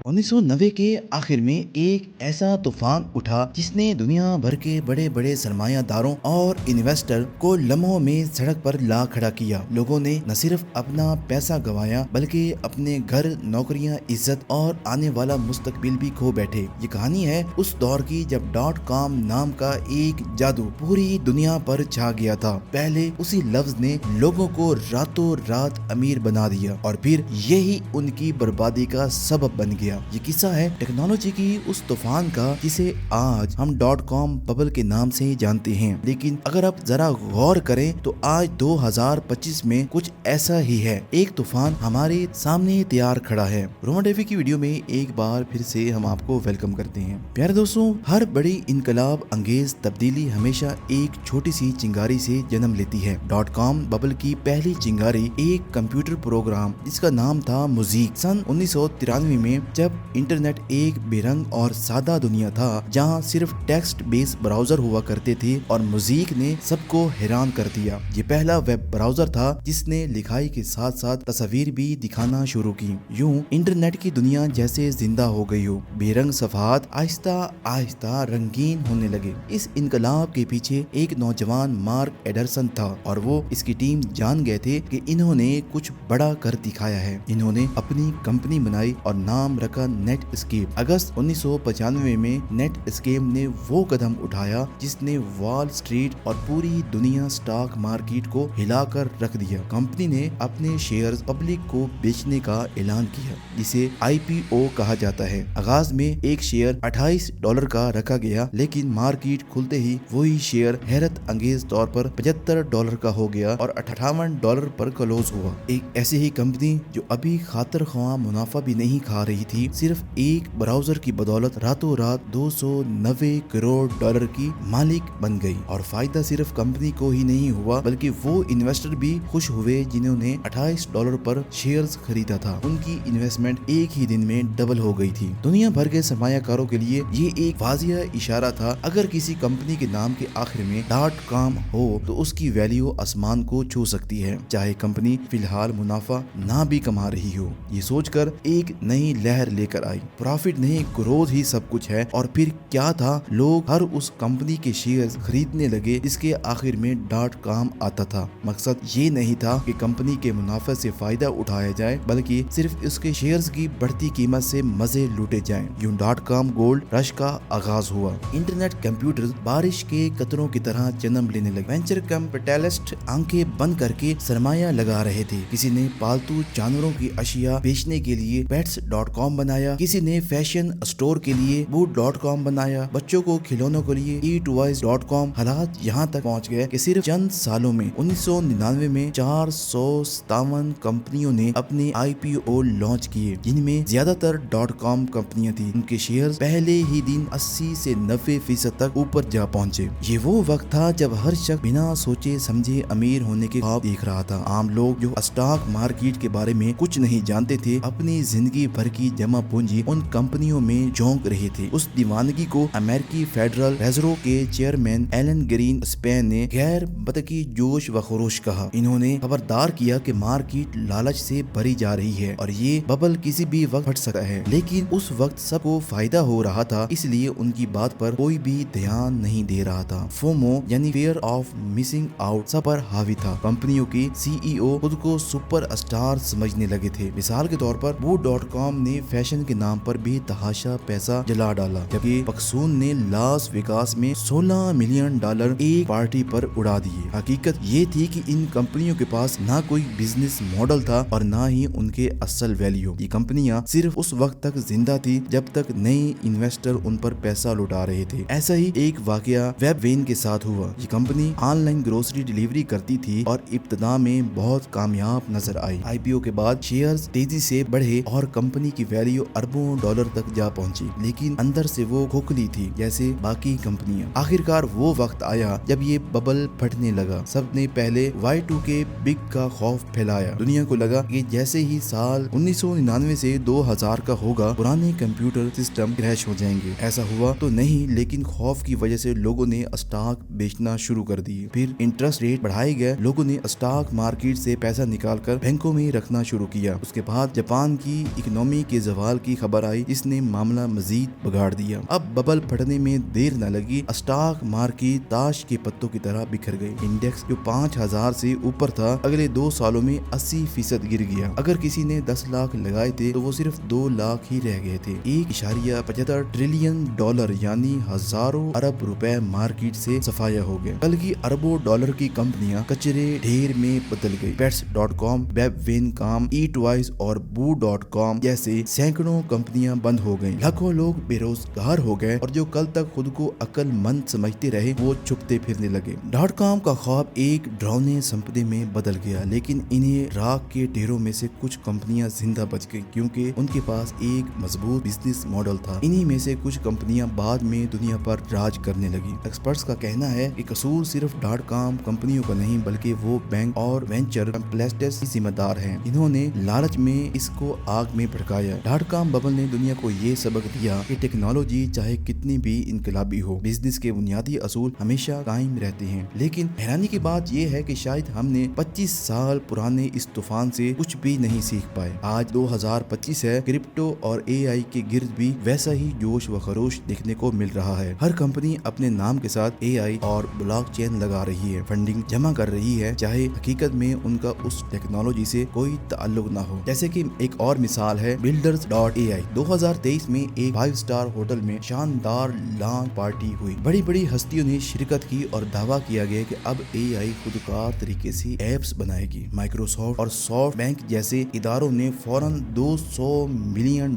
1990 के आखिर में एक ऐसा तूफान उठा जिसने दुनिया भर के बड़े बड़े सरमायादारों और इन्वेस्टर को लम्हों में सड़क पर ला खड़ा किया। लोगों ने न सिर्फ अपना पैसा गंवाया बल्कि अपने घर, नौकरियां, इज्जत और आने वाला मुस्तकबिल भी खो बैठे। ये कहानी है उस दौर की जब .com नाम का एक जादू पूरी दुनिया पर छा गया था। पहले उसी लफ्ज ने लोगों को रातों रात अमीर बना दिया और फिर यही उनकी बर्बादी का सबब बन गया। ये किस्सा है टेक्नोलॉजी की उस तूफान का जिसे आज हम .com बबल के नाम से जानते हैं। लेकिन अगर आप जरा गौर करें तो आज 2025 में कुछ ऐसा ही है। एक तूफान हमारे सामने तैयार खड़ा है। रोमा टेफी की वीडियो में एक बार फिर से हम आपको वेलकम करते हैं। प्यारे दोस्तों, हर बड़ी इनकलाब अंगेज तब्दीली हमेशा एक छोटी सी चिंगारी से जन्म लेती है। .com बबल की पहली चिंगारी एक कंप्यूटर प्रोग्राम जिसका नाम था मोज़ेक। सन 1993 में जब इंटरनेट एक बेरंग और सादा दुनिया था जहां सिर्फ टेक्स्ट बेस्ड ब्राउजर हुआ करते थे और मोज़ेक ने सबको हैरान कर दिया। ये पहला वेब ब्राउजर था जिसने लिखाई के साथ साथ तस्वीर भी दिखाना शुरू की। यूं इंटरनेट की दुनिया जैसे जिंदा हो गई हो। बेरंग सफात आहिस्ता आहिस्ता रंगीन होने लगे। इस इनकलाब के पीछे एक नौजवान मार्क एंडरसन था और वो इसकी टीम जान गए थे कि इन्होंने कुछ बड़ा कर दिखाया है। इन्होंने अपनी कंपनी बनाई और नाम रखा नेटस्केप। अगस्त 1995 में नेटस्केप ने वो कदम उठाया जिसने वॉल स्ट्रीट और पूरी दुनिया स्टॉक मार्केट को हिलाकर रख दिया। कंपनी ने अपने शेयर्स पब्लिक को बेचने का ऐलान किया जिसे IPO कहा जाता है। आगाज में एक शेयर $28 का रखा गया, लेकिन मार्केट खुलते ही वही शेयर हैरत अंगेज तौर पर $75 का हो गया और $58 पर क्लोज हुआ। एक ऐसी ही कंपनी जो अभी खातर ख्वाह मुनाफा भी नहीं खा रही थी, सिर्फ एक ब्राउजर की बदौलत रातों रात $290 करोड़ की मालिक बन गई। और फायदा सिर्फ कंपनी को ही नहीं हुआ बल्कि वो इन्वेस्टर भी खुश हुए जिन्होंने $28 पर शेयर्स खरीदा था। उनकी इन्वेस्टमेंट एक ही दिन में डबल हो गई थी। दुनिया भर के सरमायाकारों के लिए ये एक वाजिया इशारा था, अगर किसी कंपनी के नाम के आखिर में .com हो तो उसकी वैल्यू आसमान को छू सकती है, चाहे कंपनी फिलहाल मुनाफा ना भी कमा रही हो। ये सोचकर एक नई लहर लेकर आई। प्रॉफिट नहीं, ग्रोथ ही सब कुछ है। और फिर क्या था, लोग हर उस कंपनी के शेयर्स खरीदने लगे जिसके आखिर में .com आता था। मकसद ये नहीं था कि कंपनी के मुनाफे से फायदा उठाया जाए बल्कि सिर्फ उसके शेयर्स की बढ़ती कीमत से मजे लूटे जाएं। यूं .com गोल्ड रश का आगाज हुआ। इंटरनेट कंप्यूटर बारिश के कतरों की तरह जन्म लेने लगे। वेंचर कैपिटलिस्ट आंखें बंद करके सरमाया लगा रहे थे। किसी ने पालतू जानवरों की अशिया बेचने के लिए pets.com बनाया, किसी ने फैशन स्टोर के लिए boot.com बनाया, बच्चों को खिलौनों के लिए eToys.com। हालात यहाँ तक पहुँच गए कि सिर्फ चंद सालों में 1999 में 457 कंपनियों ने अपने IPO लॉन्च किए, जिनमें ज्यादातर .com कंपनियां थी। उनके शेयर्स पहले ही दिन 80 से 90% तक ऊपर जा पहुंचे। ये वो वक्त था जब हर शख्स बिना सोचे समझे अमीर होने के ख्वाब देख रहा था। आम लोग जो स्टॉक मार्केट के बारे में कुछ नहीं जानते थे, अपनी जिंदगी भर की जमा पूंजी उन कंपनियों में झोंक रहे थे। उस दीवानगी को अमेरिकी फेडरल रिजर्व के चेयरमैन एलन ग्रीन स्पेन ने गैर बतकी जोश व खरोश कहा। इन्होंने खबरदार किया कि मार्केट लालच से भरी जा रही है और ये बबल किसी भी वक्त फट सकता है। लेकिन उस वक्त सबको फायदा हो रहा था, इसलिए उनकी बात पर कोई भी ध्यान नहीं दे रहा था। फोमो यानी फियर ऑफ मिसिंग आउट सब पर हावी था। कंपनियों की CEO खुद को सुपर स्टार समझने लगे थे। मिसाल के तौर पर boot.com ने फैशन के नाम पर भी तहाशा पैसा जला डाला, जबकि पक्सून ने लास वेगास में $16 मिलियन एक पार्टी पर उड़ा दिए। हकीकत ये थी कि इन कंपनियों के पास ना कोई बिजनेस मॉडल था और ना ही उनके असल वैल्यू। ये कंपनियां सिर्फ उस वक्त तक जिंदा थी जब तक नए इन्वेस्टर उन पर पैसा लुटा रहे थे। ऐसा ही एक वाकया वेबवेन के साथ हुआ। ये कंपनी ऑनलाइन ग्रोसरी डिलीवरी करती थी और इब्तदा में बहुत कामयाब नजर आई। IPO के बाद शेयर्स तेजी से बढ़े और कंपनी की वैल्यू अरबों डॉलर तक जा पहुंची, लेकिन अंदर से वो खोखली थी जैसे बाकी कंपनियां। आखिरकार वो वक्त आया जब ये बबल फटने लगा। सबने पहले Y2K बिग का खौफ फैलाया। दुनिया को लगा कि जैसे ही साल 1999 से 2000 का होगा, पुराने कंप्यूटर सिस्टम क्रैश हो जाएंगे। ऐसा हुआ तो नहीं, लेकिन खौफ की वजह से लोगों ने स्टॉक बेचना शुरू कर दिए। फिर इंटरेस्ट रेट बढ़ाए गए। लोगों ने स्टॉक मार्केट से पैसा निकालकर बैंकों में रखना शुरू किया। उसके बाद जापान की इकोनॉमी के زوال کی خبر آئی جس نے معاملہ مزید بگاڑ دیا۔ اب ببل پھٹنے میں دیر نہ لگی، اسٹاک مارکیٹ تاش کے پتوں کی طرح بکھر گئی۔ انڈیکس جو 5000 سے اوپر تھا اگلے 2 سالوں میں 80% گر گیا۔ اگر کسی نے 10 لاکھ لگائے تھے تو وہ صرف 2 لاکھ ہی رہ گئے تھے۔ 1.75 ٹریلین ڈالر یعنی ہزاروں ارب روپے مارکیٹ سے صفایا ہو گئے۔ کل کی اربوں ڈالر کی کمپنیاں کچرے ڈھیر میں بدل گئی۔ pets.com، web.com، eatwise اور boo.com جیسے سینکڑوں کمپنیاں بند ہو گئیں۔ لاکھوں لوگ بے روزگار ہو گئے اور جو کل تک خود کو عقل مند سمجھتے رہے وہ چھپتے پھرنے لگے۔ .com کا خواب ایک ڈراؤنے سپنے میں بدل گیا، لیکن انہیں راکھ کے ڈھیروں میں سے کچھ کمپنیاں زندہ بچ گئیں کیونکہ ان کے پاس ایک مضبوط بزنس ماڈل تھا۔ انہی میں سے کچھ کمپنیاں بعد میں دنیا پر راج کرنے لگی۔ ایکسپرٹس کا کہنا ہے کہ قصور صرف .com کمپنیوں کا نہیں بلکہ وہ بینک اور وینچر کیپٹلسٹس ذمہ دار ہیں جنہوں نے لالچ میں اس کو آگ میں بھڑکایا۔ .com ببل نے دنیا کو یہ سبق دیا کہ ٹیکنالوجی چاہے کتنی بھی انقلابی ہو، بزنس کے بنیادی اصول ہمیشہ قائم رہتے ہیں۔ لیکن حیرانی کی بات یہ ہے کہ شاید ہم نے 25 سال پرانے اس طوفان سے کچھ بھی نہیں سیکھ پائے۔ آج 2025 ہے، کرپٹو اور AI کے گرد بھی ویسا ہی جوش و خروش دیکھنے کو مل رہا ہے۔ ہر کمپنی اپنے نام کے ساتھ AI اور بلاک چین لگا رہی ہے، فنڈنگ جمع کر رہی ہے، چاہے حقیقت میں ان کا اس ٹیکنالوجی سے کوئی تعلق نہ ہو۔ جیسے کہ ایک اور مثال ہے Builders.ai۔ 2023 میں ایک 5 اسٹار ہوٹل میں شاندار لانچ پارٹی ہوئی۔ بڑی بڑی ہستیوں نے شرکت کی اور دعویٰ کیا گیا کہ اب AI خودکار طریقے سے ایپس بنائے گی۔ مائکروسافٹ اور سافٹ بینک جیسے اداروں نے فوراً $200 ملین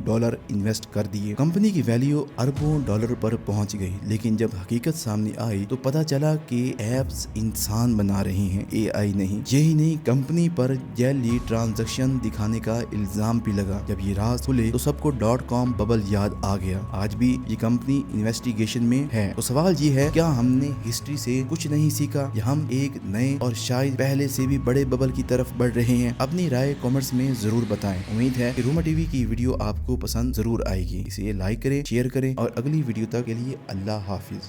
انویسٹ کر دیے۔ کمپنی کی ویلیو اربوں ڈالر پر پہنچ گئی، لیکن جب حقیقت سامنے آئی تو پتا چلا کہ ایپس انسان بنا رہے ہیں، AI نہیں۔ یہی نہیں، کمپنی پر جعلی ٹرانزیکشن دکھانے کا الزام بھی لگا۔ جب یہ راز کھلے تو سب کو .com ببل یاد آ گیا۔ آج بھی یہ کمپنی انویسٹیگیشن میں ہے۔ تو سوال یہ ہے، کیا ہم نے ہسٹری سے کچھ نہیں سیکھا یا ہم ایک نئے اور شاید پہلے سے بھی بڑے ببل کی طرف بڑھ رہے ہیں؟ اپنی رائے کامنٹس میں ضرور بتائیں۔ امید ہے کہ روما ٹی وی کی ویڈیو آپ کو پسند ضرور آئے گی۔ اسے لائک کریں، شیئر کریں اور اگلی ویڈیو تک کے لیے اللہ حافظ۔